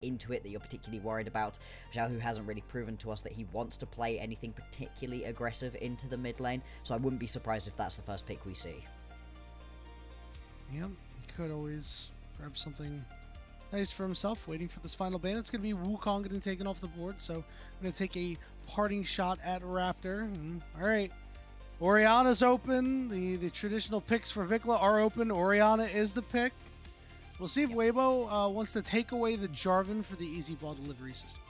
into it that you're particularly worried about. Xiaohu hasn't really proven to us that he wants to play anything particularly aggressive into the mid lane, so I wouldn't be surprised if that's the first pick we see. Yep, he could always grab something nice for himself, waiting for this final ban. It's going to be Wukong getting taken off the board, so I'm going to take a parting shot at Raptor. All right, Orianna's open. The traditional picks for VicLa are open. Orianna is the pick. We'll see if Weibo wants to take away the Jarvan for the easy ball delivery system.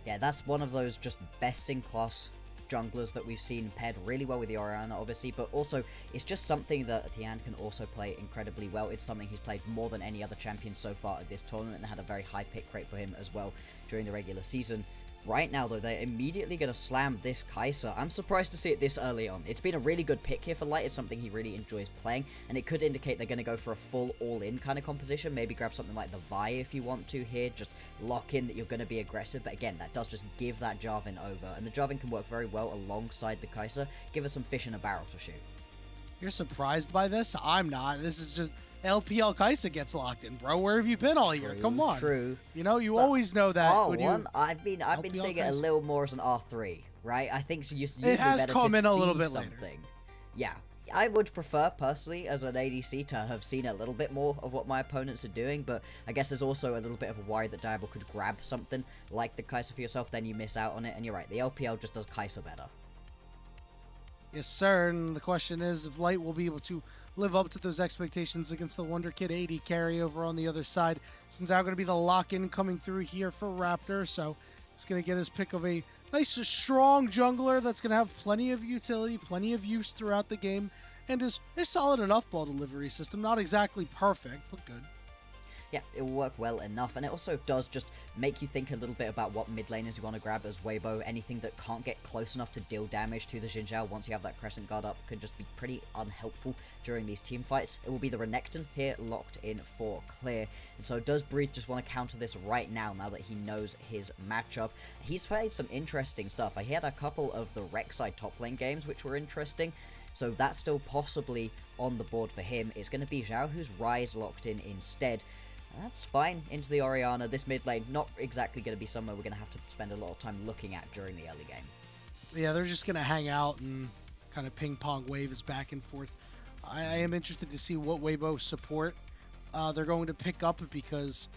Yeah, that's one of those just best-in-class junglers that we've seen paired really well with the Orianna, obviously, but also it's just something that Tian can also play incredibly well. It's something he's played more than any other champion so far at this tournament and had a very high pick rate for him as well during the regular season. Right now, though, they're immediately going to slam this Kai'Sa. I'm surprised to see it this early on. It's been a really good pick here for Light. It's something he really enjoys playing, and it could indicate they're going to go for a full all-in kind of composition. Maybe grab something like the Vi if you want to here. Just lock in that you're going to be aggressive, but again, that does just give that Jarvan over, and the Jarvan can work very well alongside the Kai'Sa. Give us some fish in a barrel to shoot. You're surprised by this? I'm not. This is just LPL Kai'Sa gets locked in, bro. Where have you been all year? Come on. True. You know, you always know that. I've been seeing it a little more as an R3, right? I think it's usually it has better come to in a see little bit something. later. Yeah. I would prefer, personally, as an ADC, to have seen a little bit more of what my opponents are doing, but I guess there's also a little bit of a worry that Diable could grab something like the Kai'Sa for yourself, then you miss out on it, and you're right, the LPL just does Kai'Sa better. Yes, sir, and the question is if Light will be able to live up to those expectations against the Wonder Kid 80 carry over on the other side. Since now going to be the lock-in coming through here for Raptor, so he's going to get his pick of a nice, strong jungler that's going to have plenty of utility, plenty of use throughout the game, and is a solid enough ball delivery system. Not exactly perfect, but good. Yeah, it will work well enough, and it also does just make you think a little bit about what mid laners you want to grab as Weibo. Anything that can't get close enough to deal damage to the Xin Zhao once you have that Crescent Guard up can just be pretty unhelpful during these team fights. It will be the Renekton here locked in for clear, and so does Breathe just want to counter this right now that he knows his matchup. He's played some interesting stuff. I had a couple of the Rek'Sai top lane games which were interesting, so that's still possibly on the board for him. It's going to be Xiaohu's Rise locked in instead. That's fine into the Orianna. This mid lane, not exactly going to be somewhere we're going to have to spend a lot of time looking at during the early game. Yeah, they're just going to hang out and kind of ping-pong waves back and forth. I am interested to see what Weibo support they're going to pick up, because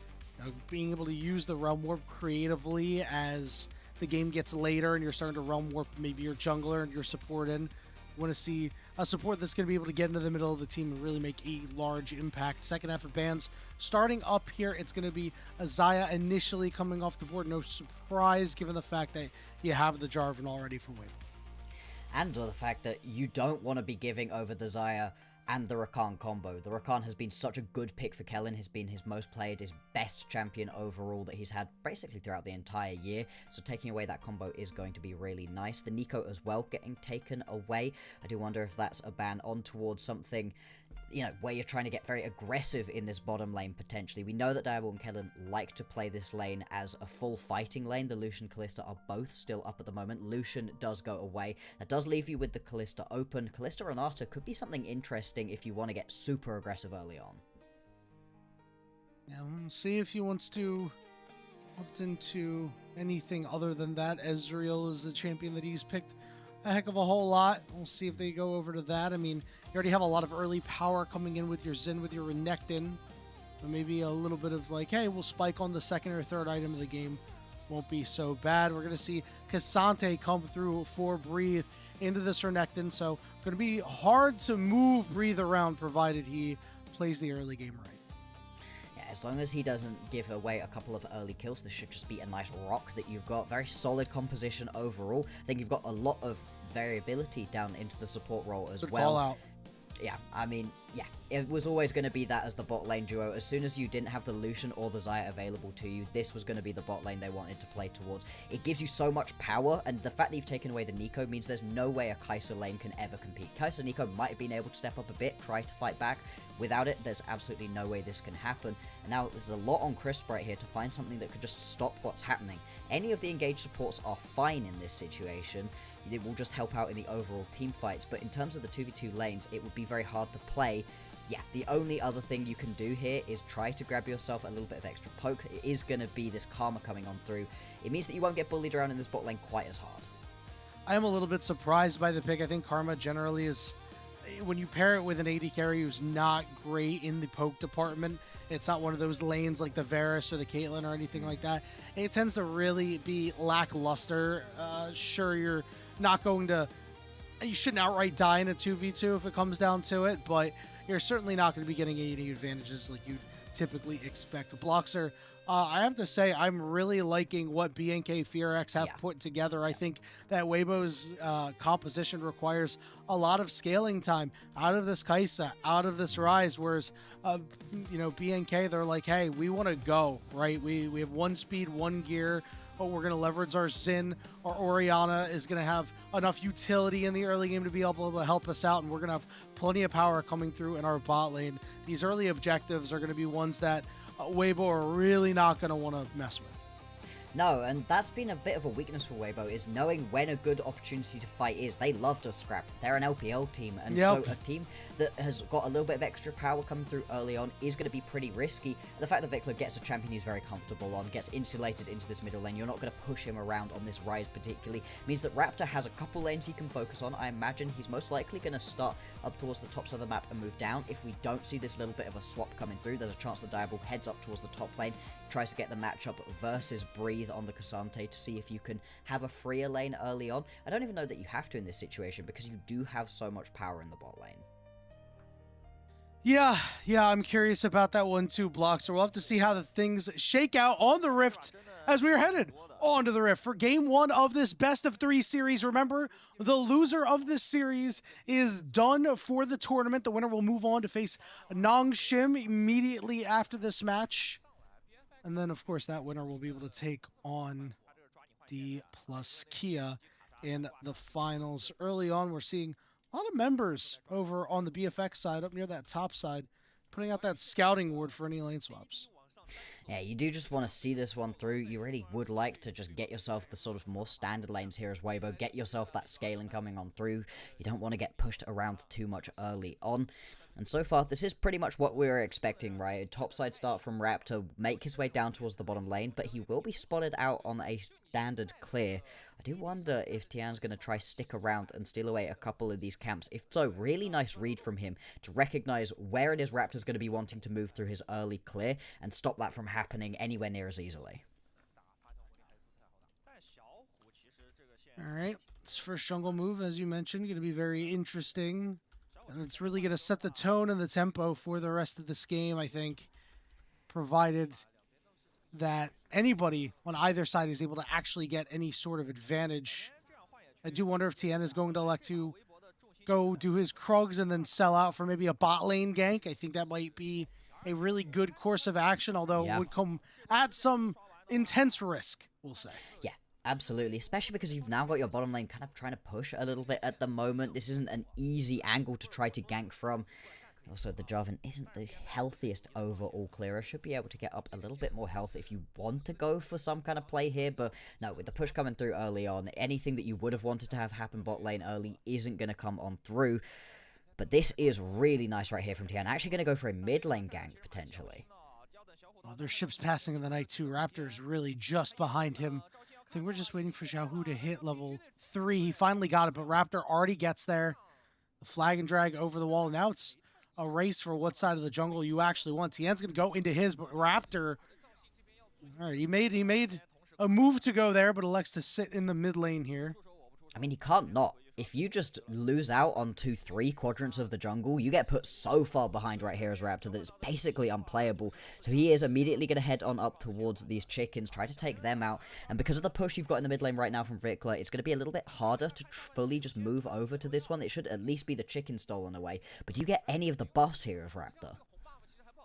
being able to use the Realm Warp creatively as the game gets later and you're starting to Realm Warp maybe your jungler and your support in. Want to see a support that's going to be able to get into the middle of the team and really make a large impact. Second half of bans starting up here. It's going to be Xayah initially coming off the board. No surprise given the fact that you have the Jarvan already for Weibo. And the fact that you don't want to be giving over the Xayah and the Rakan combo. The Rakan has been such a good pick for Kellin, has been his most played, his best champion overall that he's had basically throughout the entire year, so taking away that combo is going to be really nice. The Nico as well getting taken away. I do wonder if that's a ban on towards something, where you're trying to get very aggressive in this bottom lane potentially. We know that Diable and Kellin like to play this lane as a full fighting lane. The Lucian Kalista are both still up at the moment. Lucian does go away. That does leave you with the Kalista open. Kalista Renata could be something interesting if you want to get super aggressive early on. Yeah, we'll see if he wants to opt into anything other than that. Ezreal is the champion that he's picked a heck of a whole lot. We'll see if they go over to that. I mean, you already have a lot of early power coming in with your Xin, with your Renekton. So maybe a little bit of like, hey, we'll spike on the second or third item of the game. Won't be so bad. We're going to see Cassante come through for Breathe into this Renekton. So going to be hard to move Breathe around provided he plays the early game right. As long as he doesn't give away a couple of early kills, this should just be a nice rock that you've got. Very solid composition overall. I think you've got a lot of variability down into the support role as well. Call out. Yeah, I mean, yeah, it was always going to be that as the bot lane duo. As soon as you didn't have the Lucian or the Xayah available to you, this was going to be the bot lane they wanted to play towards. It gives you so much power, and the fact that you've taken away the Nico means there's no way a Kai'Sa lane can ever compete. Kai'Sa Nico might have been able to step up a bit, try to fight back. Without it, there's absolutely no way this can happen. And now there's a lot on Crisp right here to find something that could just stop what's happening. Any of the engaged supports are fine in this situation. It will just help out in the overall team fights. But in terms of the 2v2 lanes, it would be very hard to play yeah, the only other thing you can do here is try to grab yourself a little bit of extra poke. It is going to be this Karma coming on through. It means that you won't get bullied around in this bot lane quite as hard. I am a little bit surprised by the pick. I think Karma generally is, when you pair it with an AD carry who's not great in the poke department, it's not one of those lanes like the Varus or the Caitlyn or anything like that. It tends to really be lackluster. Sure, you're not going to, you shouldn't outright die in a 2v2 if it comes down to it, but you're certainly not going to be getting any advantages like you'd typically expect. Bloxxer, I have to say, I'm really liking what BNK FEARX have put together. I think that Weibo's composition requires a lot of scaling time out of this Kai'Sa, out of this Ryze, whereas, you know, BNK, they're like, hey, we want to go, right? We have one speed, one gear, but we're going to leverage our Xin. Our Orianna is going to have enough utility in the early game to be able to help us out, and we're going to have plenty of power coming through in our bot lane. These early objectives are going to be ones that Weibo are really not going to want to mess with. No, and that's been a bit of a weakness for Weibo, is knowing when a good opportunity to fight is. They love to scrap. They're an LPL team, and so a team that has got a little bit of extra power coming through early on is going to be pretty risky. The fact that VicLa gets a champion he's very comfortable on, gets insulated into this middle lane, you're not going to push him around on this Ryze particularly, means that Raptor has a couple lanes he can focus on. I imagine he's most likely going to start up towards the top side of the map and move down. If we don't see this little bit of a swap coming through, there's a chance that Diable heads up towards the top lane, tries to get the matchup versus Breathe on the Cassante to see if you can have a freer lane early on. I don't even know that you have to in this situation because you do have so much power in the bot lane. Yeah, I'm curious about that one too, Bloxxer. We'll have to see how the things shake out on the Rift as we are headed onto the Rift for game one of this best of 3 series. Remember, the loser of this series is done for the tournament. The winner will move on to face Nongshim immediately after this match. And then, of course, that winner will be able to take on D plus Kia in the finals. Early on, we're seeing a lot of members over on the BFX side, up near that top side, putting out that scouting ward for any lane swaps. Yeah, you do just want to see this one through. You really would like to just get yourself the sort of more standard lanes here as Weibo. Get yourself that scaling coming on through. You don't want to get pushed around too much early on. And so far, this is pretty much what we were expecting, right? A topside start from Raptor, make his way down towards the bottom lane, but he will be spotted out on a standard clear. I do wonder if Tian's going to try stick around and steal away a couple of these camps. If so, really nice read from him to recognize where it is Raptor's going to be wanting to move through his early clear and stop that from happening anywhere near as easily. Alright, this first jungle move, as you mentioned, going to be very interesting. And it's really going to set the tone and the tempo for the rest of this game, I think, provided that anybody on either side is able to actually get any sort of advantage. I do wonder if Tian is going to elect to go do his Krugs and then sell out for maybe a bot lane gank. I think that might be a really good course of action, although it would come at some intense risk, we'll say. Yeah. Absolutely, especially because you've now got your bottom lane kind of trying to push a little bit at the moment. This isn't an easy angle to try to gank from. Also, the Jarvan isn't the healthiest overall clearer. Should be able to get up a little bit more health if you want to go for some kind of play here. But no, with the push coming through early on, anything that you would have wanted to have happen bot lane early isn't going to come on through. But this is really nice right here from Tian. Actually going to go for a mid lane gank, potentially. Well, there's ships passing in the night too. Raptor's really just behind him. I think we're just waiting for Xiaohu to hit level 3. He finally got it, but Raptor already gets there. The flag and drag over the wall. Now it's a race for what side of the jungle you actually want. Tian's going to go into his, but Raptor, all right, he made a move to go there, but elects to sit in the mid lane here. I mean, he can't not. If you just lose out on 2-3 quadrants of the jungle, you get put so far behind right here as Raptor that it's basically unplayable. So he is immediately going to head on up towards these chickens, try to take them out. And because of the push you've got in the mid lane right now from VicLa, it's going to be a little bit harder to fully just move over to this one. It should at least be the chicken stolen away. But do you get any of the buffs here as Raptor?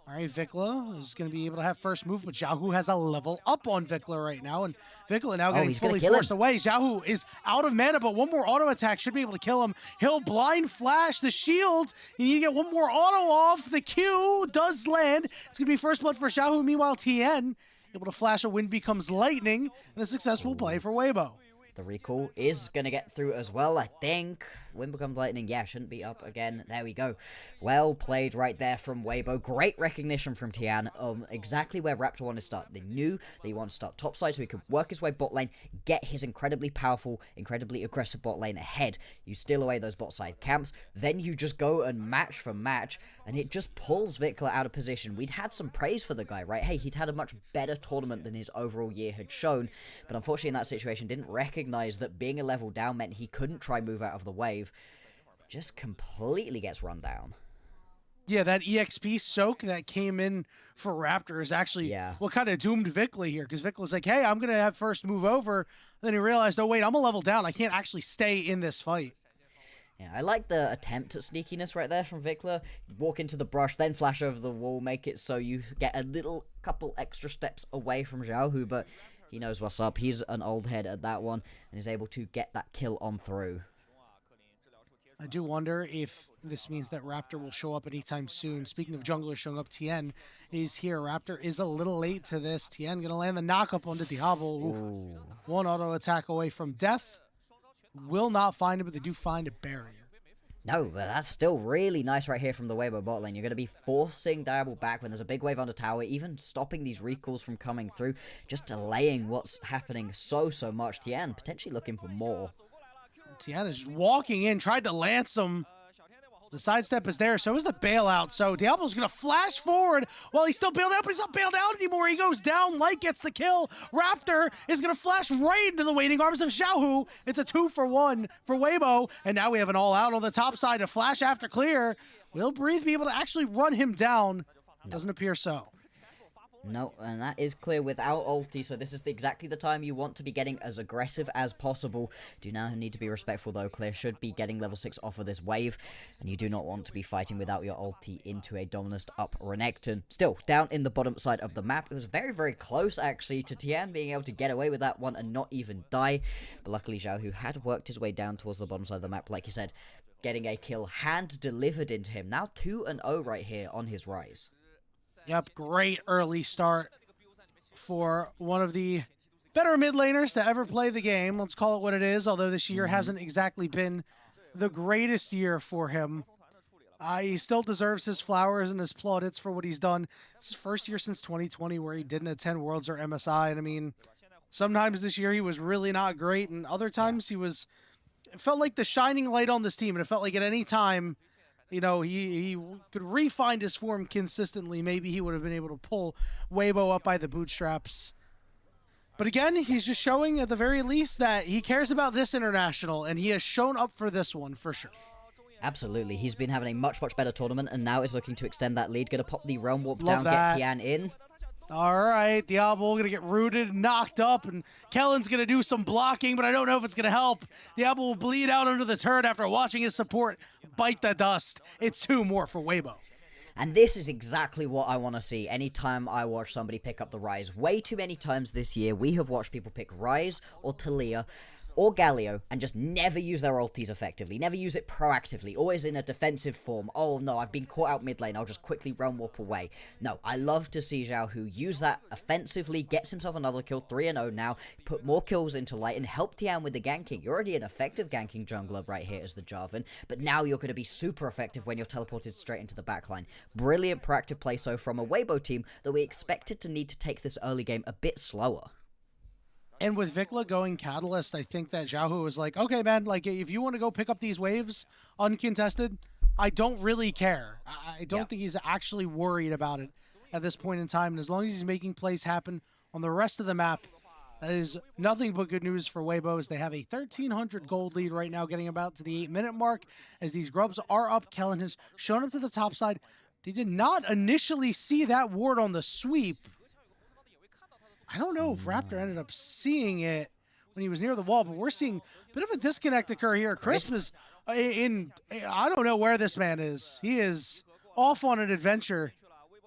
All right, VicLa is going to be able to have first move, but Xiaohu has a level up on VicLa right now, and VicLa now getting fully forced away. Xiaohu is out of mana, but one more auto attack should be able to kill him. He'll blind flash the shield. You need to get one more auto off. The Q does land. It's going to be first blood for Xiaohu. Meanwhile, Tian able to flash a wind becomes lightning, and a successful play for Weibo. The recall is going to get through as well, I think. Wind becomes lightning. Yeah, shouldn't be up again. There we go. Well played right there from Weibo. Great recognition from Tian. Exactly where Raptor wanted to start. They knew that he wanted to start topside so he could work his way bot lane, get his incredibly powerful, incredibly aggressive bot lane ahead. You steal away those bot side camps. Then you just go and match for match. And it just pulls VicLa out of position. We'd had some praise for the guy, right? Hey, he'd had a much better tournament than his overall year had shown. But unfortunately in that situation, didn't recognize that being a level down meant he couldn't try move out of the wave. Just completely gets run down. Yeah, that EXP soak that came in for Raptor is actually what kind of doomed VicLa here. Because VicLa's like, hey, I'm going to have first move over. Then he realized, oh, wait, I'm a level down. I can't actually stay in this fight. Yeah, I like the attempt at sneakiness right there from VicLa. Walk into the brush, then flash over the wall, make it so you get a couple extra steps away from Xiaohu, but he knows what's up. He's an old head at that one, and is able to get that kill on through. I do wonder if this means that Raptor will show up anytime soon. Speaking of junglers showing up, Tian is here. Raptor is a little late to this. Tian going to land the knock-up onto Diable. One auto attack away from death. Will not find it, but they do find a barrier. No, but that's still really nice right here from the Weibo bot lane. You're going to be forcing Diable back when there's a big wave on the tower, even stopping these recalls from coming through, just delaying what's happening so much. Tian potentially looking for more. Tian is just walking in, tried to lance him. The sidestep is there, so is the bailout. So Diablo's going to flash forward while he's still bailed out, but he's not bailed out anymore. He goes down, Light gets the kill. Raptor is going to flash right into the waiting arms of Xiaohu. It's a 2-for-1 for Weibo, and now we have an all-out on the top side. A flash after clear. Will Breathe be able to actually run him down? Doesn't appear so. No, and that is clear without ulti, so this is exactly the time you want to be getting as aggressive as possible. Do now need to be respectful though. Clear should be getting level 6 off of this wave, and you do not want to be fighting without your ulti into a Dominus up Renekton. Still, down in the bottom side of the map. It was very close actually to Tian being able to get away with that one and not even die, but luckily Xiaohu had worked his way down towards the bottom side of the map, like you said, getting a kill hand delivered into him. Now 2-0 right here on his rise. Yep, great early start for one of the better mid laners to ever play the game. Let's call it what it is, although this year hasn't exactly been the greatest year for him. He still deserves his flowers and his plaudits for what he's done. It's his first year since 2020 where he didn't attend Worlds or MSI, and I mean, sometimes this year he was really not great, and other times it felt like the shining light on this team, and it felt like at any time, you know, he could re-find his form consistently. Maybe he would have been able to pull Weibo up by the bootstraps. But again, he's just showing at the very least that he cares about this international, and he has shown up for this one for sure. Absolutely. He's been having a much better tournament, and now is looking to extend that lead. Going to pop the Realm Warp down, get Tian in. All right, Diable going to get rooted, knocked up, and Kellin's going to do some blocking, but I don't know if it's going to help. Diable will bleed out under the turret after watching his support bite the dust. It's 2 more for Weibo. And this is exactly what I want to see anytime I watch somebody pick up the Ryze. Way too many times this year, we have watched people pick Ryze or Talia or Galio and just never use their ultis effectively, never use it proactively, always in a defensive form. Oh no, I've been caught out mid lane, I'll just quickly realm warp away. No, I love to see Xiaohu use that offensively, gets himself another kill, 3-0 now, put more kills into light and help Tian with the ganking. You're already an effective ganking jungler right here as the Jarvan, but now you're going to be super effective when you're teleported straight into the backline. Brilliant proactive play so from a Weibo team that we expected to need to take this early game a bit slower. And with VicLa going Catalyst, I think that Xiaohu was like, okay, man, like, if you want to go pick up these waves uncontested, I don't really care. I don't think he's actually worried about it at this point in time. And as long as he's making plays happen on the rest of the map, that is nothing but good news for Weibo, as they have a 1,300 gold lead right now, getting about to the 8-minute mark. As these grubs are up, Kellin has shown up to the top side. They did not initially see that ward on the sweep. I don't know if Raptor ended up seeing it when he was near the wall, but we're seeing a bit of a disconnect occur here. Christmas I don't know where this man is. He is off on an adventure.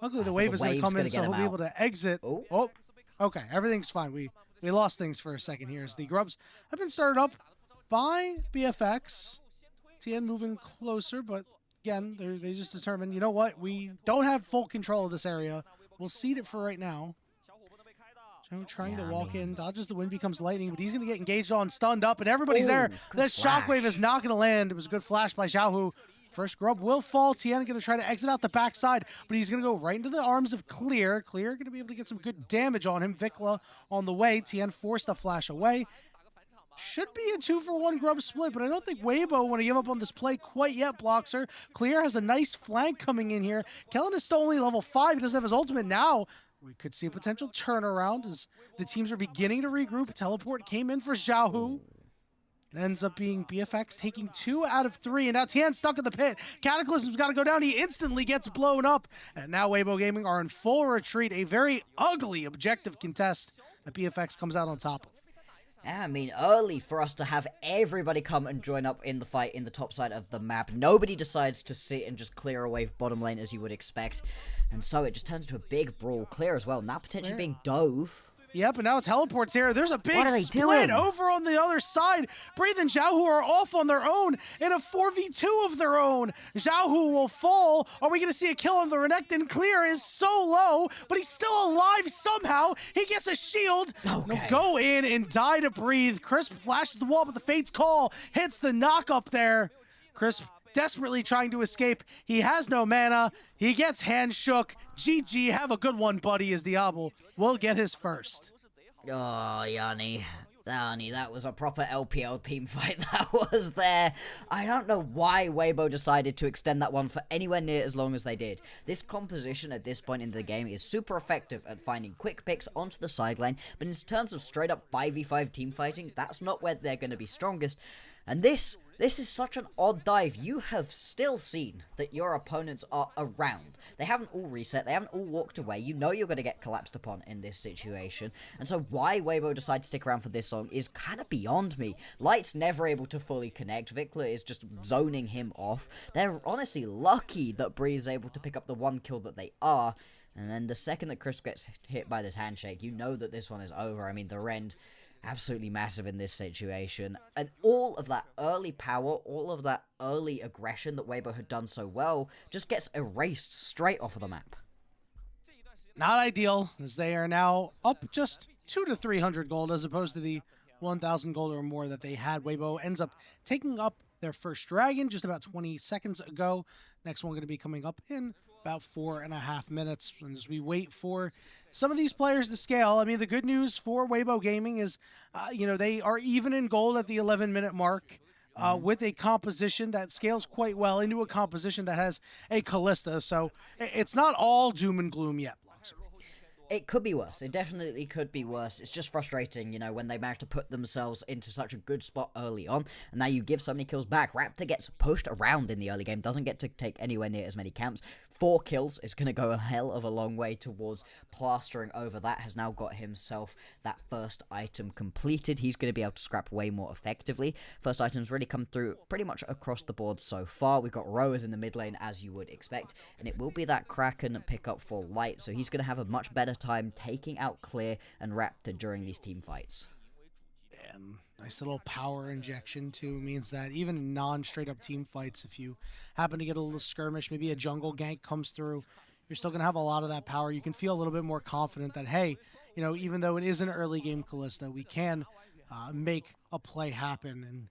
Luckily, the wave is going to come in, so he'll be able to exit. Oh, okay, everything's fine. We lost things for a second here as the grubs have been started up by BFX. Tian moving closer, but again, they just determined, you know what? We don't have full control of this area. We'll cede it for right now. trying Yeah, to I walk mean- in, dodges the wind, becomes lightning, but he's going to get engaged on, stunned up, and everybody's there. Good That shockwave flash. is not going to land. It was a good flash by Xiaohu. First grub will fall. Tian going to try to exit out the backside, but he's going to go right into the arms of Clear. Clear going to be able to get some good damage on him. VicLa on the way. Tian forced the flash away. Should be a 2-for-1 grub split, but I don't think Weibo want to give up on this play quite yet, Bloxxer. Clear has a nice flank coming in here. Kellin is still only level 5. He doesn't have his ultimate now. We could see a potential turnaround as the teams are beginning to regroup. Teleport came in for Xiaohu. It ends up being BFX taking 2 out of 3, and now Tian's stuck in the pit. Cataclysm's got to go down. He instantly gets blown up, and now Weibo Gaming are in full retreat. A very ugly objective contest that BFX comes out on top of. Yeah, I mean, early for us to have everybody come and join up in the fight in the top side of the map. Nobody decides to sit and just clear away bottom lane as you would expect. And so it just turns into a big brawl. Clear as well, now potentially being dove. Yep, and now teleports here. There's a big What are they split doing? over on the other side. Breathe and Xiaohu are off on their own in a 4v2 of their own. Xiaohu will fall. Are we going to see a kill on the Renekton? Clear is so low, but he's still alive somehow. He gets a shield. Okay. He'll go in and die to Breathe. Crisp flashes the wall, but the Fate's Call hits the knock up there. Crisp desperately trying to escape. He has no mana. He gets hand shook. GG, have a good one, buddy, as Diable will get his first. Oh, Yanni, that was a proper LPL team fight that was there. I don't know why Weibo decided to extend that one for anywhere near as long as they did. This composition at this point in the game is super effective at finding quick picks onto the sideline, but in terms of straight up 5v5 team fighting, that's not where they're going to be strongest. And this is such an odd dive. You have still seen that your opponents are around. They haven't all reset. They haven't all walked away. You know you're going to get collapsed upon in this situation. And so why Weibo decided to stick around for this song is kind of beyond me. Light's never able to fully connect. VicLa is just zoning him off. They're honestly lucky that Breeze's able to pick up the one kill that they are. And then the second that Chris gets hit by this handshake, you know that this one is over. I mean, the Rend, absolutely massive in this situation. And all of that early power, all of that early aggression that Weibo had done so well, just gets erased straight off of the map. Not ideal, as they are now up just 200 to 300 gold as opposed to the 1,000 gold or more that they had. Weibo ends up taking up their first dragon just about 20 seconds ago. Next one going to be coming up in about 4.5 minutes. And as we wait for some of these players to scale, I mean, the good news for Weibo Gaming is, they are even in gold at the 11-minute mark with a composition that scales quite well into a composition that has a Callista. So it's not all doom and gloom yet. It could be worse. It definitely could be worse. It's just frustrating, when they manage to put themselves into such a good spot early on, and now you give so many kills back. Raptor gets pushed around in the early game, doesn't get to take anywhere near as many camps. 4 kills is going to go a hell of a long way towards plastering over that. Has now got himself that first item completed. He's going to be able to scrap way more effectively. First items really come through pretty much across the board so far. We've got rowers in the mid lane, as you would expect, and it will be that Kraken pickup for Light, so he's going to have a much better time taking out Clear and Raptor during these team fights. Nice little power injection too means that even in non-straight up team fights, if you happen to get a little skirmish, maybe a jungle gank comes through, you're still going to have a lot of that power. You can feel a little bit more confident that, hey, even though it is an early game Callista, we can make a play happen and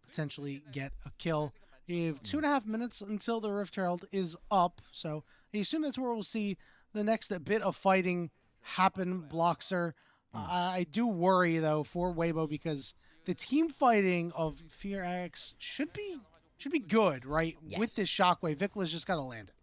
potentially get a kill. You have 2.5 minutes until the Rift Herald is up, so I assume that's where we'll see the next bit of fighting happen. Bloxxer. I do worry though for Weibo because the team fighting of FEARX should be good, right? Yes. With this shockwave, VicLa's just got to land it.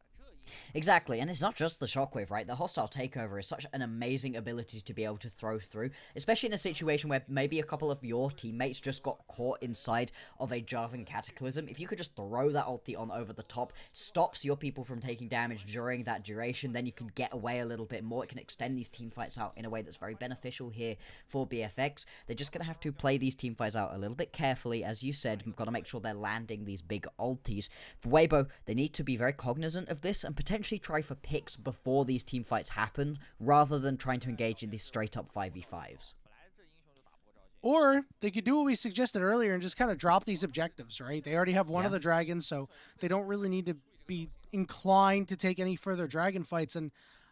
Exactly, and it's not just the shockwave, right? The hostile takeover is such an amazing ability to be able to throw through, especially in a situation where maybe a couple of your teammates just got caught inside of a Jarvan Cataclysm. If you could just throw that ulti on over the top, stops your people from taking damage during that duration, then you can get away a little bit more. It can extend these team fights out in a way that's very beneficial here for BFX. They're just going to have to play these team fights out a little bit carefully, as you said. We've got to make sure they're landing these big ultis. For Weibo, they need to be very cognizant of this and potentially try for picks before these team fights happen, rather than trying to engage in these straight up 5v5s. Or they could do what we suggested earlier and just kind of drop these objectives, right? They already have one of the dragons, so they don't really need to be inclined to take any further dragon fights. And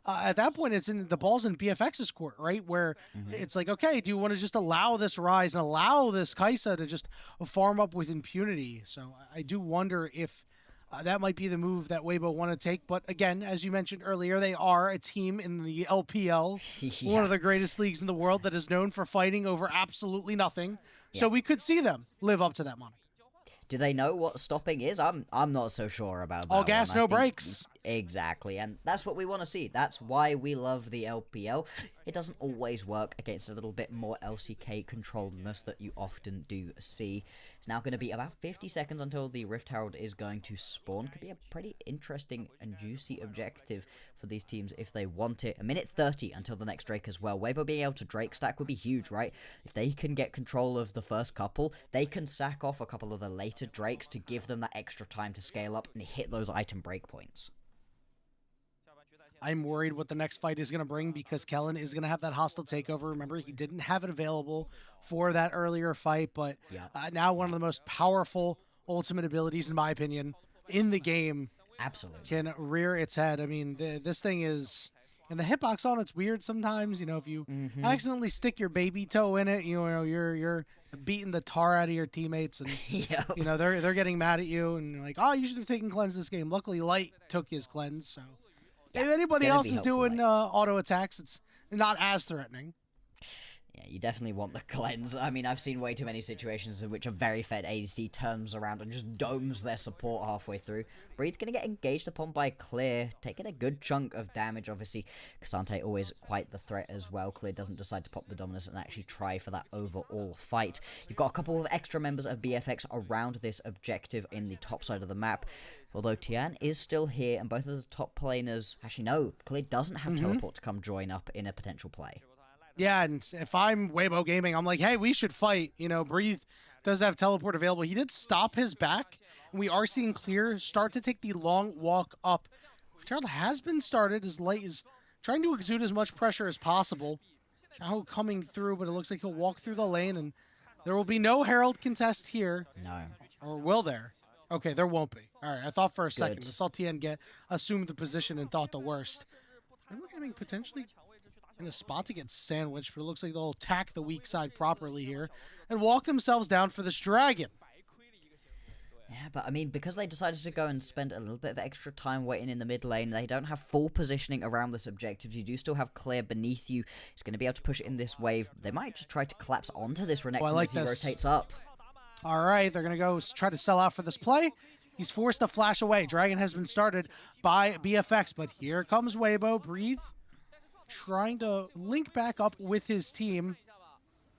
at that point, it's in the ball's in BFX's court, right? Where it's like, okay, do you want to just allow this Rise and allow this Kai'Sa to just farm up with impunity? So I do wonder if that might be the move that Weibo want to take. But again, as you mentioned earlier, they are a team in the LPL, one of the greatest leagues in the world that is known for fighting over absolutely nothing. So we could see them live up to that moniker. Do they know what stopping is? I'm not so sure about that. All gas, no brakes. Exactly, and that's what we want to see. That's why we love the LPL. It doesn't always work against a little bit more LCK controlledness that you often do see. It's now going to be about 50 seconds until the Rift Herald is going to spawn. Could be a pretty interesting and juicy objective for these teams if they want it. A minute 30 until the next Drake as well. Weibo being able to Drake stack would be huge, right? If they can get control of the first couple, they can sack off a couple of the later Drakes to give them that extra time to scale up and hit those item breakpoints. I'm worried what the next fight is going to bring because Kellin is going to have that hostile takeover. Remember, he didn't have it available for that earlier fight, but now one of the most powerful ultimate abilities, in my opinion, in the game. Absolutely. Can rear its head. I mean, this thing is... And the hitbox on it's weird sometimes. You know, if you accidentally stick your baby toe in it, you know, you're beating the tar out of your teammates, and you know they're getting mad at you, and you're like, oh, you should have taken cleanse this game. Luckily, Light took his cleanse, so if anybody else is doing auto attacks, it's not as threatening. Yeah, you definitely want the cleanse. I mean, I've seen way too many situations in which a very fed ADC turns around and just domes their support halfway through. Breathe going to get engaged upon by Clear, taking a good chunk of damage, obviously. K'Sante always quite the threat as well. Clear doesn't decide to pop the dominance and actually try for that overall fight. You've got a couple of extra members of BFX around this objective in the top side of the map. Although Tian is still here, and both of the top laners... Actually, no, Clear doesn't have teleport to come join up in a potential play. Yeah, and if I'm Weibo Gaming, I'm like, hey, we should fight. You know, Breathe does have teleport available. He did stop his back, and we are seeing Clear start to take the long walk up. Herald has been started. His Light is trying to exude as much pressure as possible. Xiaohu coming through, but it looks like he'll walk through the lane, and there will be no Herald contest here. No. Or will there? Okay, there won't be. All right, I thought for a second. I saw Tian assumed the position and thought the worst. And we're getting potentially in a spot to get sandwiched, but it looks like they'll attack the weak side properly here and walk themselves down for this dragon. Yeah, but I mean, because they decided to go and spend a little bit of extra time waiting in the mid lane, they don't have full positioning around this objective. You do still have Clear beneath you. He's going to be able to push it in this wave. They might just try to collapse onto this Renekton as he rotates up. All right, they're going to go try to sell out for this play. He's forced to flash away. Dragon has been started by BFX, but here comes Weibo. Breathe, trying to link back up with his team.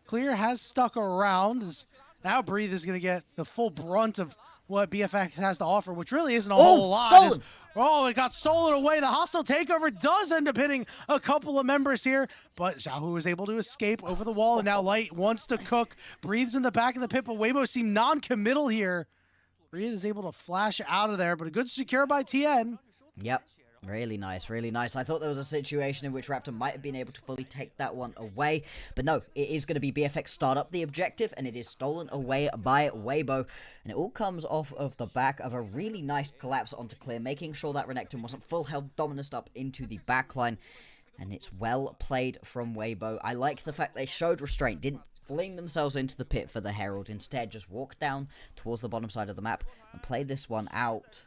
Clear has stuck around. Now Breathe is going to get the full brunt of what BFX has to offer, which really isn't a whole lot. Stolen. It got stolen away. The hostile takeover does end up hitting a couple of members here, but Xiaohu was able to escape over the wall, and now Light wants to cook. Breathes in the back of the pit, but Weibo seem non-committal here. Breathe is able to flash out of there, but a good secure by Tian. Yep. Really nice, really nice. I thought there was a situation in which Raptor might have been able to fully take that one away, but no, it is going to be BFX start up the objective, and it is stolen away by Weibo, and it all comes off of the back of a really nice collapse onto Clear, making sure that Renekton wasn't full held dominance up into the backline, and it's well played from Weibo. I like the fact they showed restraint, didn't fling themselves into the pit for the Herald, instead just walked down towards the bottom side of the map and played this one out.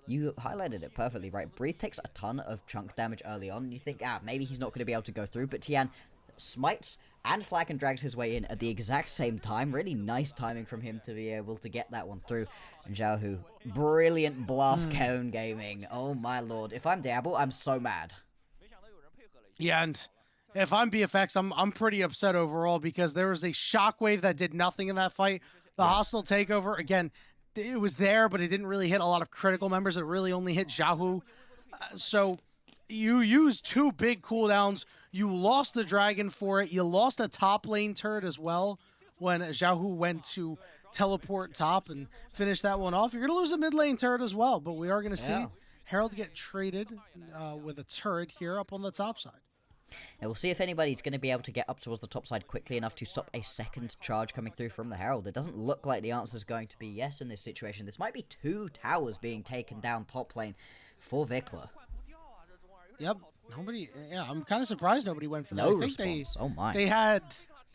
You highlighted it perfectly, right? Breathe takes a ton of chunk damage early on, and you think, maybe he's not going to be able to go through, but Tian smites and flag and drags his way in at the exact same time. Really nice timing from him to be able to get that one through. And Xiaohu, brilliant blast cone gaming. Oh my lord. If I'm Diable, I'm so mad. Yeah, and if I'm BFX, I'm pretty upset overall because there was a shockwave that did nothing in that fight. The hostile takeover, again, it was there, but it didn't really hit a lot of critical members. It really only hit Xiaohu. So you used two big cooldowns. You lost the dragon for it. You lost a top lane turret as well when Xiaohu went to teleport top and finish that one off. You're going to lose a mid lane turret as well, but we are going to see Herald get traded with a turret here up on the top side. And we'll see if anybody's going to be able to get up towards the top side quickly enough to stop a second charge coming through from the Herald. It doesn't look like the answer is going to be yes in this situation. This might be two towers being taken down top lane for VicLa. Yep. Nobody. Yeah, I'm kind of surprised nobody went for that. No I think response. Oh my. they had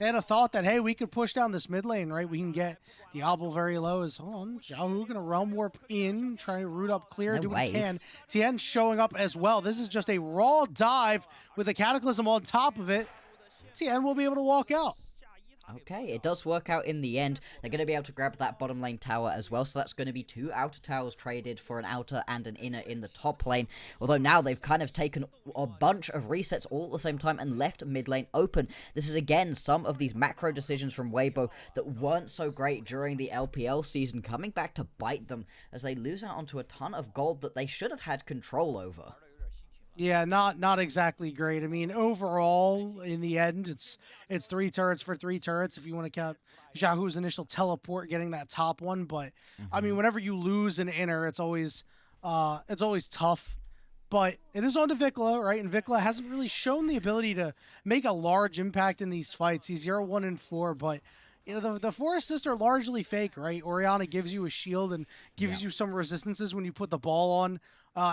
a thought that, hey, we could push down this mid lane, right? We can get Diable very low. Is hold on, Xiaohu gonna realm warp in, try to root up clear, No do what he wave. can. Tian showing up as well. This is just a raw dive with a Cataclysm on top of it. Tian will be able to walk out. Okay, it does work out in the end. They're going to be able to grab that bottom lane tower as well, so that's going to be 2 outer towers traded for an outer and an inner in the top lane. Although now they've kind of taken a bunch of resets all at the same time and left mid lane open. This is again some of these macro decisions from Weibo that weren't so great during the LPL season coming back to bite them as they lose out onto a ton of gold that they should have had control over. Yeah, not exactly great. I mean, overall, in the end, it's 3 turrets for 3 turrets if you want to count Xiaohu's initial teleport getting that top one. But I mean, whenever you lose an inner, it's always tough. But it is on to VicLa, right? And VicLa hasn't really shown the ability to make a large impact in these fights. He's 0, 1, and 4, but you know, the 4 assists are largely fake, right? Orianna gives you a shield and gives you some resistances when you put the ball on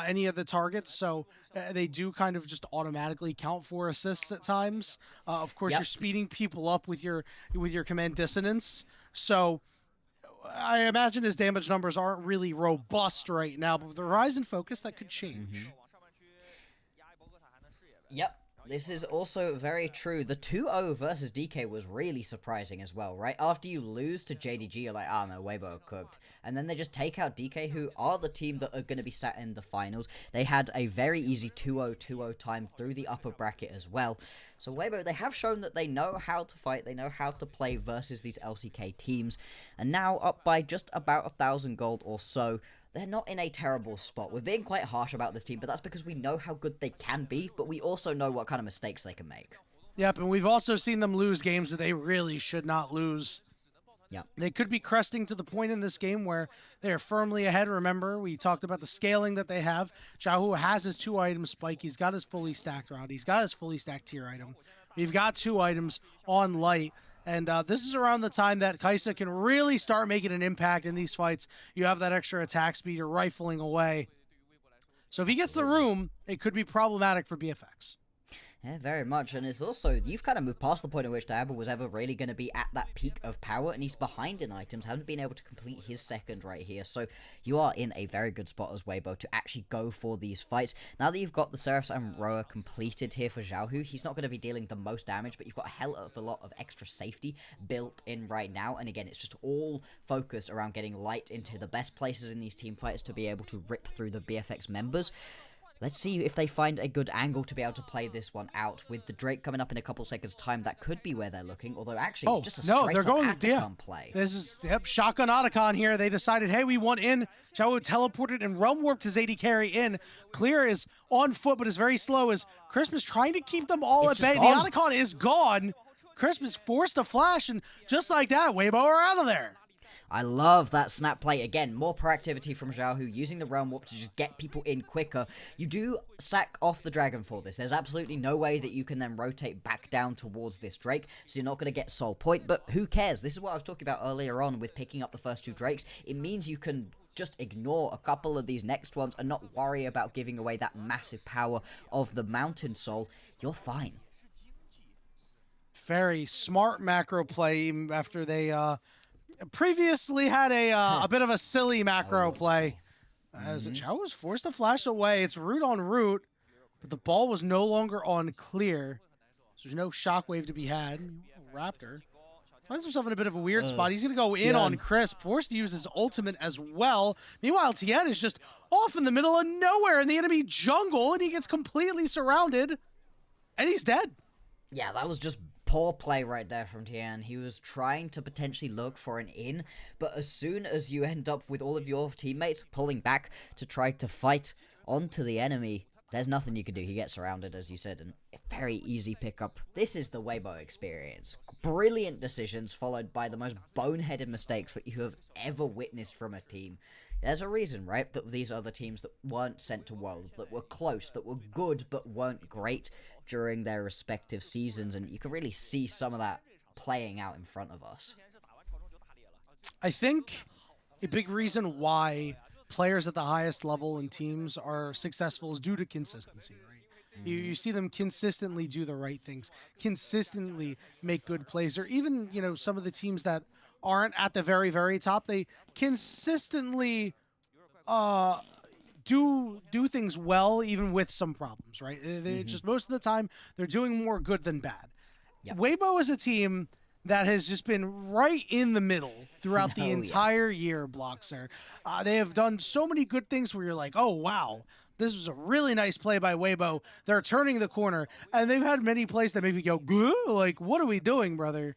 any of the targets, so they do kind of just automatically count 4 assists at times. Of course, you're speeding people up with your command dissonance, so I imagine his damage numbers aren't really robust right now, but with the Horizon focus, that could change. Yep. This is also very true. The 2-0 versus DK was really surprising as well, right? After you lose to JDG, you're like, oh no, Weibo are cooked. And then they just take out DK, who are the team that are going to be sat in the finals. They had a very easy 2-0, 2-0 time through the upper bracket as well. So Weibo, they have shown that they know how to fight, they know how to play versus these LCK teams. And now up by just about 1,000 gold or so. They're not in a terrible spot. We're being quite harsh about this team, but that's because we know how good they can be, but we also know what kind of mistakes they can make. Yep, and we've also seen them lose games that they really should not lose. Yep. They could be cresting to the point in this game where they are firmly ahead. Remember, we talked about the scaling that they have. Xiaohu has his 2-item spike. He's got his fully stacked route. He's got his fully stacked tier item. We've got 2 items on light. And this is around the time that Kai'Sa can really start making an impact in these fights. You have that extra attack speed. You're rifling away. So if he gets the room, it could be problematic for BFX. Yeah, very much, and it's also, you've kind of moved past the point at which Diable was ever really going to be at that peak of power, and he's behind in items, hasn't been able to complete his second right here, so you are in a very good spot as Weibo to actually go for these fights. Now that you've got the Seraphs and Roa completed here for Xiaohu, he's not going to be dealing the most damage, but you've got a hell of a lot of extra safety built in right now, and again, it's just all focused around getting light into the best places in these team fights to be able to rip through the BFX members. Let's see if they find a good angle to be able to play this one out. With the Drake coming up in a couple seconds' time, that could be where they're looking. Although, actually, it's just a straight-up play. This is, shotgun Otacon here. They decided, hey, we want in. Xiaohu teleported and realm warped his AD carry in. Clear is on foot, but is very slow as Crisp is trying to keep them all at bay. The Otacon is gone. Crisp is forced to flash, and just like that, Weibo are out of there. I love that snap play. Again, more proactivity from Xiaohu, using the Realm Warp to just get people in quicker. You do sack off the Dragon for this. There's absolutely no way that you can then rotate back down towards this Drake, so you're not going to get Soul Point, but who cares? This is what I was talking about earlier on with picking up the first 2 Drakes. It means you can just ignore a couple of these next ones and not worry about giving away that massive power of the Mountain Soul. You're fine. Very smart macro play after they previously had a bit of a silly macro play. As Xiao was forced to flash away. It's root on root, but the ball was no longer on clear. So there's no shockwave to be had. Raptor finds himself in a bit of a weird spot. He's going to go in on Crisp, forced to use his ultimate as well. Meanwhile, Tian is just off in the middle of nowhere in the enemy jungle, and he gets completely surrounded, and he's dead. Yeah, that was just poor play right there from Tian. He was trying to potentially look for an in, but as soon as you end up with all of your teammates pulling back to try to fight onto the enemy, there's nothing you can do. He gets surrounded, as you said, and a very easy pickup. This is the Weibo experience. Brilliant decisions followed by the most boneheaded mistakes that you have ever witnessed from a team. There's a reason, right, that these other teams that weren't sent to Worlds, that were close, that were good but weren't great during their respective seasons, and you can really see some of that playing out in front of us. I think a big reason why players at the highest level in teams are successful is due to consistency, right? You see them consistently do the right things, consistently make good plays, or even, you know, some of the teams that aren't at the very, very top, they consistently do things well, even with some problems, right? They just, most of the time, they're doing more good than bad. Yep. Weibo is a team that has just been right in the middle throughout the entire year, Bloxxer. They have done so many good things where you're like, oh, wow, this was a really nice play by Weibo. They're turning the corner. And they've had many plays that maybe go, like, what are we doing, brother?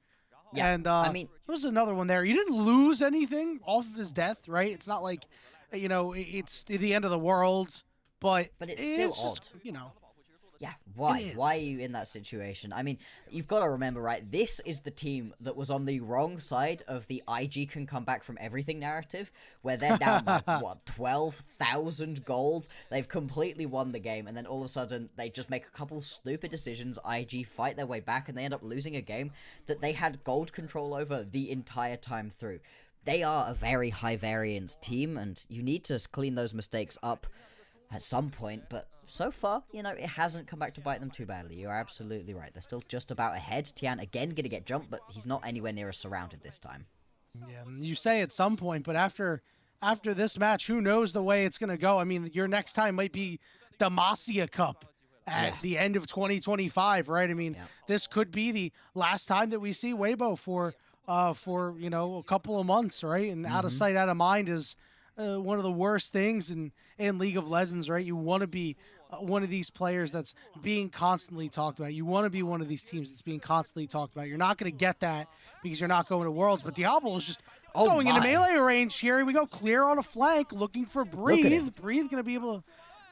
Yeah, and I mean, there was another one there. You didn't lose anything off of his death, right? It's not like, you know, it's the end of the world, but it's still just, odd. You know. Yeah, why? Why are you in that situation? I mean, you've got to remember, right? This is the team that was on the wrong side of the IG can come back from everything narrative, where they're down like, what, 12,000 gold? They've completely won the game, and then all of a sudden, they just make a couple stupid decisions, IG fight their way back, and they end up losing a game that they had gold control over the entire time through. They are a very high variance team, and you need to clean those mistakes up at some point, but so far, you know, it hasn't come back to bite them too badly. You're absolutely right. They're still just about ahead. Tian, again, going to get jumped, but he's not anywhere near as surrounded this time. Yeah, you say at some point, but after this match, who knows the way it's going to go? I mean, your next time might be the Masia Cup at the end of 2025, right? I mean, this could be the last time that we see Weibo for you know, a couple of months, right? And out of sight, out of mind is one of the worst things in League of Legends, right? You want to be one of these players that's being constantly talked about. You want to be one of these teams that's being constantly talked about. You're not going to get that because you're not going to Worlds, but Diable is just going into melee range here. Here we go, clear on a flank, looking for Breathe. Breathe going to be able to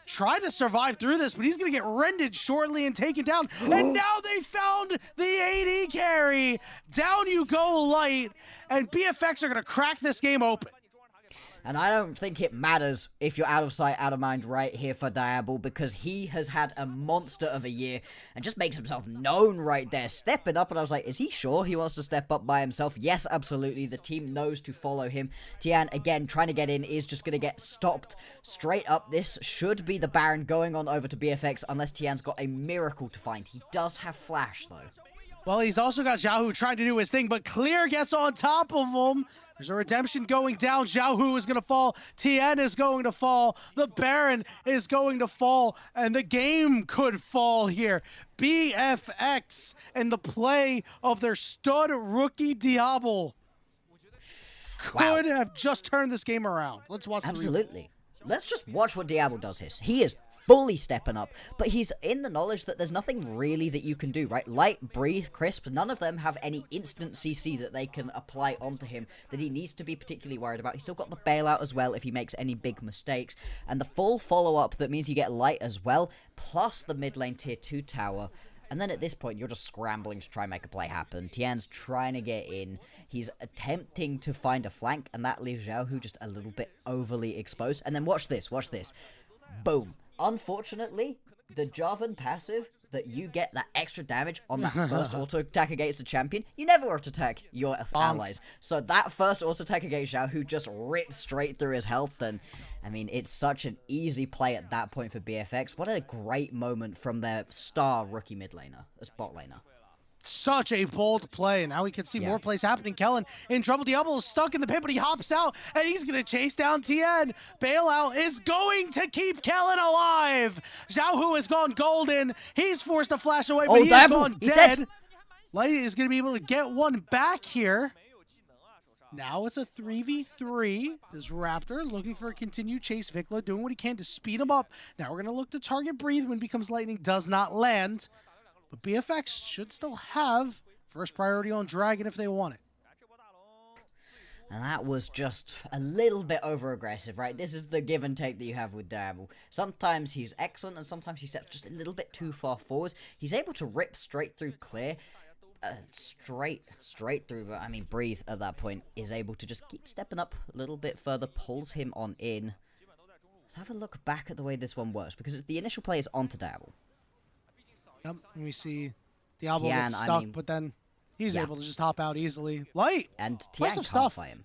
try to survive through this, but he's going to get rended shortly and taken down. And now they found the AD carry. Down you go, Light, and BFX are going to crack this game open. And I don't think it matters if you're out of sight, out of mind right here for Diable, because he has had a monster of a year and just makes himself known right there, stepping up. And I was like, is he sure he wants to step up by himself? Yes, absolutely. The team knows to follow him. Tian, again, trying to get in, is just going to get stopped straight up. This should be the Baron going on over to BFX, unless Tian's got a miracle to find. He does have Flash, though. Well, he's also got Xiaohu trying to do his thing, but Clear gets on top of him. There's a redemption going down. Xiaohu is going to fall. Tian is going to fall. The Baron is going to fall. And the game could fall here. BFX and the play of their stud rookie Diable could have just turned this game around. Let's watch Absolutely. Let's just watch what Diable does here. He is fully stepping up, but he's in the knowledge that there's nothing really that you can do, right? Light, Breathe, Crisp, none of them have any instant CC that they can apply onto him that he needs to be particularly worried about. He's still got the bailout as well if he makes any big mistakes, and the full follow-up that means you get Light as well, plus the mid lane tier 2 tower. And then at this point, you're just scrambling to try and make a play happen. Tian's trying to get in. He's attempting to find a flank, and that leaves Xiaohu just a little bit overly exposed. And then watch this, watch this. Boom. Unfortunately, the Jarvan passive that you get that extra damage on that first auto attack against the champion, you never auto attack your allies. So that first auto attack against Xiaohu just rips straight through his health, and I mean, it's such an easy play at that point for BFX. What a great moment from their star rookie mid laner, as bot laner. Such a bold play, and now we can see more plays happening. Kellin in trouble. Diable is stuck in the pit, but he hops out, and he's going to chase down Tian. Bailout is going to keep Kellin alive. Xiaohu has gone golden. He's forced to flash away, but he's gone dead. Light is going to be able to get one back here. Now it's a 3v3. This Raptor looking for a continued chase. VicLa doing what he can to speed him up. Now we're going to look to target Breathe when becomes lightning. Does not land. But BFX should still have first priority on Dragon if they want it. And that was just a little bit over-aggressive, right? This is the give and take that you have with Diable. Sometimes he's excellent, and sometimes he steps just a little bit too far forwards. He's able to rip straight through Clear. Straight through, but I mean, Breathe at that point is able to just keep stepping up a little bit further, pulls him on in. Let's have a look back at the way this one works, because the initial play is onto Diable. Yep, and we see Diable gets stuck, but then he's able to just hop out easily. Light! And Tian can't fight him.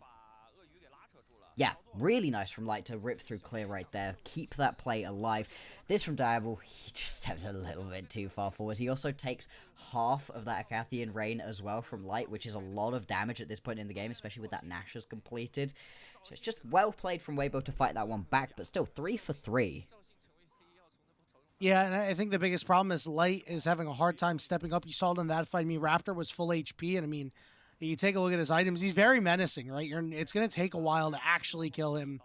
Yeah, really nice from Light to rip through clear right there. Keep that play alive. This from Diable, he just steps a little bit too far forward. He also takes half of that Acathian Rain as well from Light, which is a lot of damage at this point in the game, especially with that Nashor's completed. So it's just well played from Weibo to fight that one back, but still 3 for 3. Yeah, and I think the biggest problem is Light is having a hard time stepping up. You saw it in that fight. I mean, Raptor was full HP, and I mean, you take a look at his items, he's very menacing, right? It's going to take a while to actually kill him.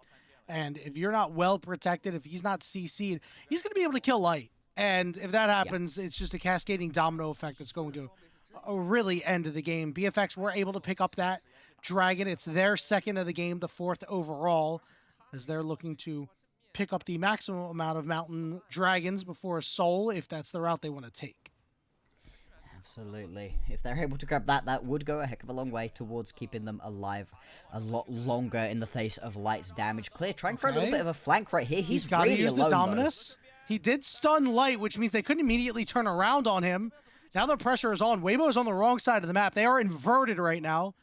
And if you're not well protected, if he's not CC'd, he's going to be able to kill Light. And if that happens, it's just a cascading domino effect that's going to really end the game. BFX were able to pick up that dragon. It's their second of the game, the 4th overall, as they're looking to pick up the maximum amount of mountain dragons before a soul, if that's the route they want to take. Absolutely. If they're able to grab that, that would go a heck of a long way towards keeping them alive a lot longer in the face of Light's damage. Clear, trying for a little bit of a flank right here. He's got to really use alone, the Dominus. He did stun Light, which means they couldn't immediately turn around on him. Now the pressure is on. Weibo is on the wrong side of the map. They are inverted right now.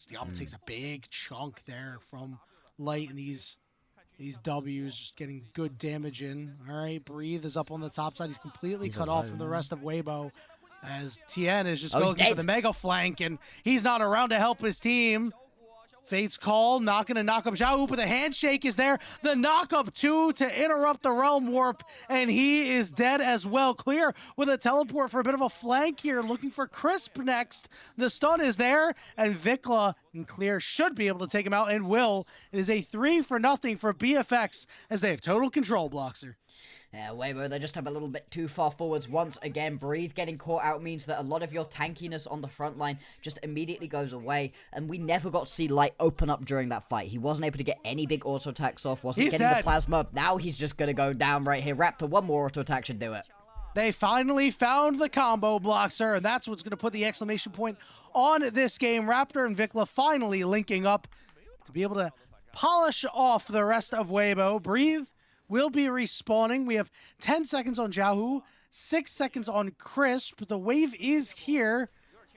Diable takes a big chunk there from Light, and these W's just getting good damage in. All right, Breathe is up on the top side. He's completely cut off from the rest of Weibo, as Tian is just going for the mega flank, and he's not around to help his team. Fate's call, not going to knock up Xiaohu, but the handshake is there. The knock up too to interrupt the Realm Warp, and he is dead as well. Clear with a teleport for a bit of a flank here, looking for Crisp next. The stun is there, and VicLa and Clear should be able to take him out, and will. It is a 3-0 for BFX, as they have total control, Bloxxer. Yeah, Weibo, they just have a little bit too far forwards once again. Breathe getting caught out means that a lot of your tankiness on the front line just immediately goes away, and we never got to see Light open up during that fight. He wasn't able to get any big auto attacks off, wasn't getting the plasma. Now he's just going to go down right here. Raptor, one more auto attack should do it. They finally found the combo, Bloxxer, and that's what's going to put the exclamation point on this game. Raptor and VicLa finally linking up to be able to polish off the rest of Weibo. Breathe will be respawning. We have 10 seconds on Xiaohu, 6 seconds on Crisp. The wave is here.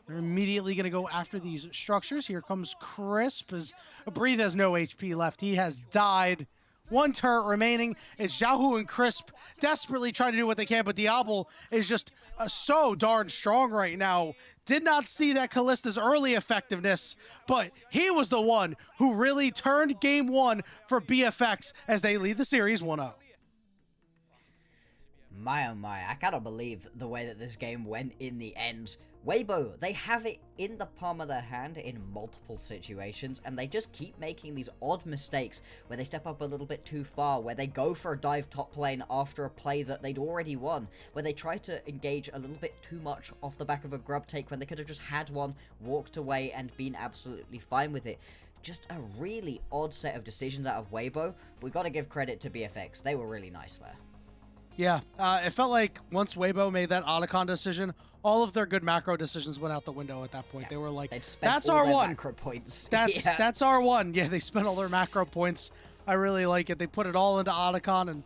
They're immediately going to go after these structures. Here comes Crisp, as Breathe has no HP left. He has died. 1 turret remaining. It's Xiaohu and Crisp desperately trying to do what they can, but Diable is just so darn strong right now. Did not see that Kallista's early effectiveness, but he was the one who really turned game 1 for BFX as they lead the series 1-0. My oh my, I cannot believe the way that this game went in the end. Weibo, they have it in the palm of their hand in multiple situations, and they just keep making these odd mistakes where they step up a little bit too far, where they go for a dive top lane after a play that they'd already won, where they try to engage a little bit too much off the back of a grub take when they could have just had one, walked away, and been absolutely fine with it. Just a really odd set of decisions out of Weibo. We got to give credit to BFX. They were really nice there. Yeah, it felt like once Weibo made that Otacon decision, all of their good macro decisions went out the window at that point. Yeah, they were like, that's our one. Macro points. That's our one. Yeah, they spent all their macro points. I really like it. They put it all into Otacon, and